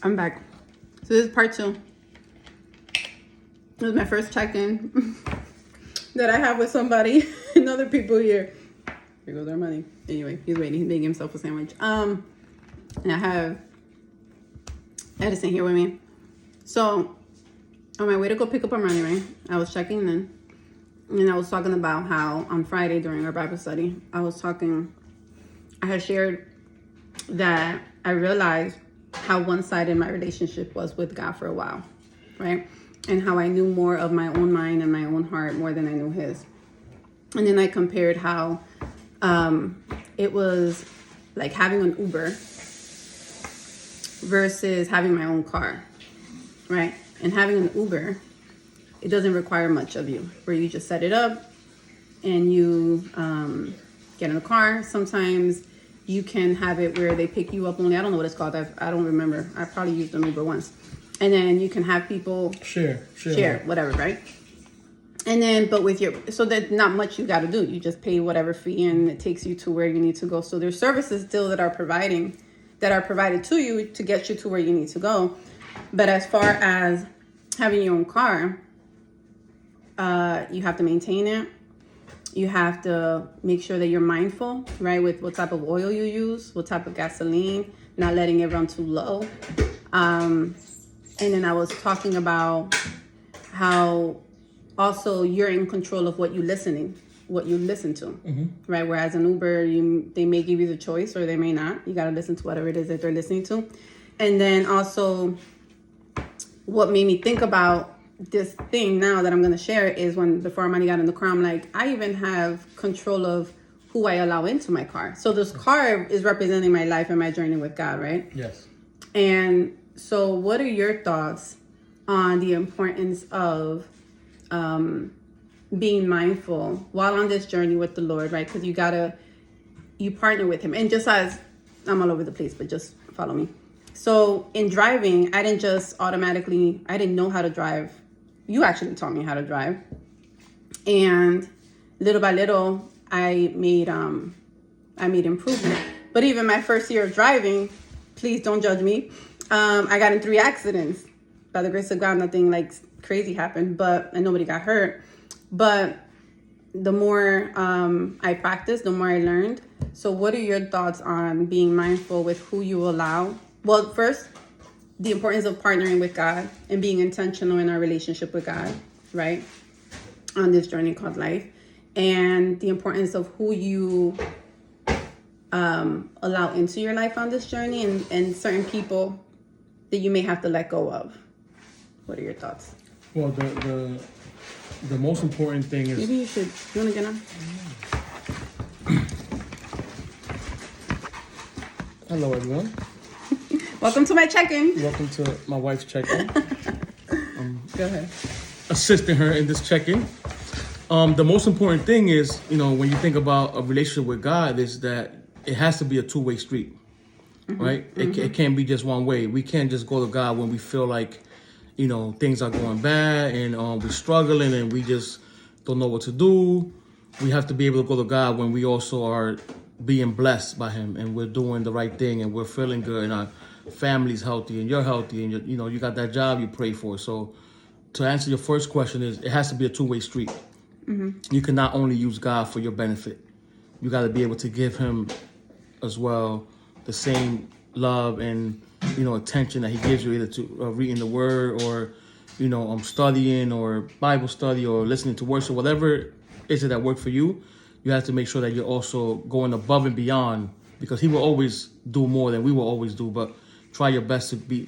I'm back. So this is part 2. This is my first check-in that I have with somebody and other people here. Here goes our money. Anyway, he's waiting. He's making himself a sandwich. And I have Edison here with me. So on my way to go pick up our money, right? I was checking in, and I was talking about how on Friday during our Bible study, I had shared that I realized how one-sided my relationship was with God for a while, right? And how I knew more of my own mind and my own heart more than I knew his. And then I compared how it was like having an Uber versus having my own car, right? And having an Uber, it doesn't require much of you, where you just set it up and you get in a car. Sometimes you can have it where they pick you up only. I don't know what it's called. I don't remember. I probably used an Uber once. And then you can have people share, whatever, right? And then, but so there's not much you got to do. You just pay whatever fee and it takes you to where you need to go. So there's services still that are provided to you to get you to where you need to go. But as far as having your own car, you have to maintain it. You have to make sure that you're mindful, right? With what type of oil you use, what type of gasoline, not letting it run too low. And then I was talking about how also you're in control of what you listen to, right? Whereas an Uber, they may give you the choice or they may not. You got to listen to whatever it is that they're listening to. And then also what made me think about this thing now that I'm going to share is before Armani got in the car, I'm like, I even have control of who I allow into my car. So this car is representing my life and my journey with God, right? Yes. And so what are your thoughts on the importance of being mindful while on this journey with the Lord, right? Because you partner with him. And just as I'm all over the place, but just follow me. So in driving, I didn't know how to drive. You actually taught me how to drive. And little by little, I made improvement. But even my first year of driving, please don't judge me. I got in 3 accidents. By the grace of God, nothing like crazy happened, and nobody got hurt. But the more I practiced, the more I learned. So what are your thoughts on being mindful with who you allow? Well, first, the importance of partnering with God and being intentional in our relationship with God, right? On this journey called life. And the importance of who you allow into your life on this journey and certain people that you may have to let go of. What are your thoughts? Well, the most important thing is... Maybe you should... You want to get on? Hello, everyone. Welcome to my check-in. Welcome to my wife's check-in. Go ahead. Assisting her in this check-in. The most important thing is, when you think about a relationship with God, is that it has to be a two-way street, right? It can't be just one way. We can't just go to God when we feel like, things are going bad and we're struggling and we just don't know what to do. We have to be able to go to God when we also are being blessed by him and we're doing the right thing and we're feeling good and our family's healthy and you're healthy and you got that job you pray for. So to answer your first question is it has to be a two-way street. You can not only use God for your benefit. You got to be able to give him as well the same love and attention that he gives you, either to reading the word or studying or Bible study or listening to worship, whatever is it that work for you. You have to make sure that you're also going above and beyond, because he will always do more than we will always do, but try your best to be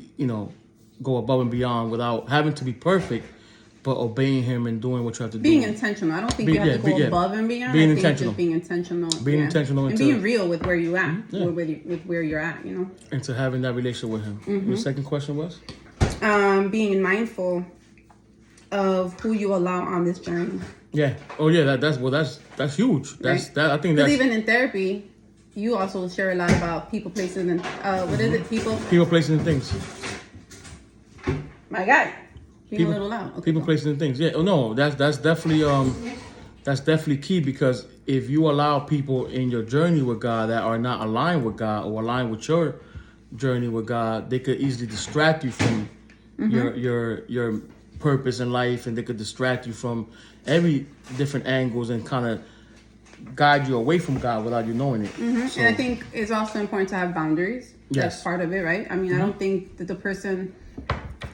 go above and beyond without having to be perfect, but obeying him and doing what you have to do. Being intentional. I don't think you have to go above and beyond. Being I think intentional. Just being intentional. Being intentional. And being real with where you at, with where you're at, And to having that relationship with him. Your second question was? Being mindful of who you allow on this journey. Yeah. Oh yeah, that's huge. That's right? I think that's... even in therapy, you also share a lot about people, places, and what is it? People, places, and things. My God. Being a little loud. Okay, people, places, and things. Yeah. Oh no, that's definitely key, because if you allow people in your journey with God that are not aligned with God or aligned with your journey with God, they could easily distract you from your purpose in life, and they could distract you from every different angles and kind of guide you away from God without you knowing it. So, and I think it's also important to have boundaries. Yes. That's part of it, right? I mean, I don't think that the person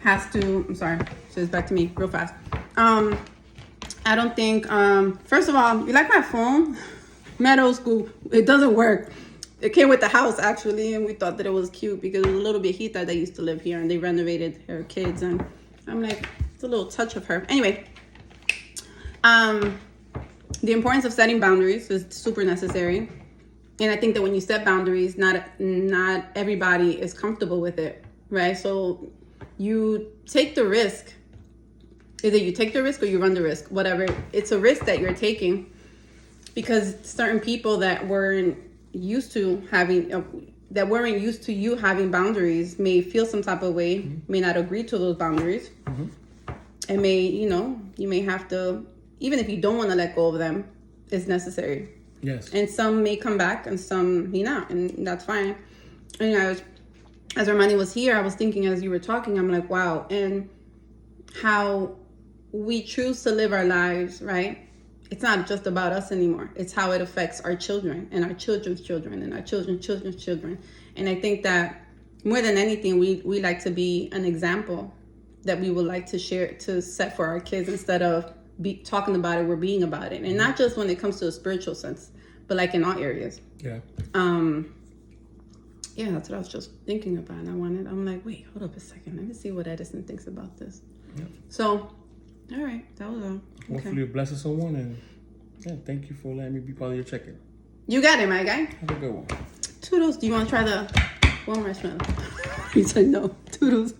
has to. I'm sorry. So it's back to me real fast. I don't think. First of all, you like my phone? Mad old school. It doesn't work. It came with the house actually, and we thought that it was cute because it was a little viejita that used to live here, and they renovated her kids, and I'm like, it's a little touch of her. Anyway, the importance of setting boundaries is super necessary, and I think that when you set boundaries, not everybody is comfortable with it, right? So you take the risk. Either you take the risk or you run the risk. Whatever, it's a risk that you're taking because certain people that weren't used to you having boundaries may feel some type of way, may not agree to those boundaries, and may, you may have to, even if you don't want to let go of them, it's necessary. yes. And some may come back and some may not, and that's fine. And as Armani was here, I was thinking as you were talking, I'm like, wow, and how we choose to live our lives, right? It's not just about us anymore. It's how it affects our children and our children's children and our children's children. And I think that more than anything, we like to be an example that we would like to share, to set for our kids instead of talking about it, we're being about it. And not just when it comes to a spiritual sense, but like in all areas. Yeah. Yeah, that's what I was just thinking about. And I'm like, wait, hold up a second. Let me see what Edison thinks about this. Yep. So, all right, that was all. Hopefully it blesses someone, and thank you for letting me be part of your check-in. You got it, my guy. Have a good one. Toodles. Do you want to try the one marshmallow? He said no. Toodles.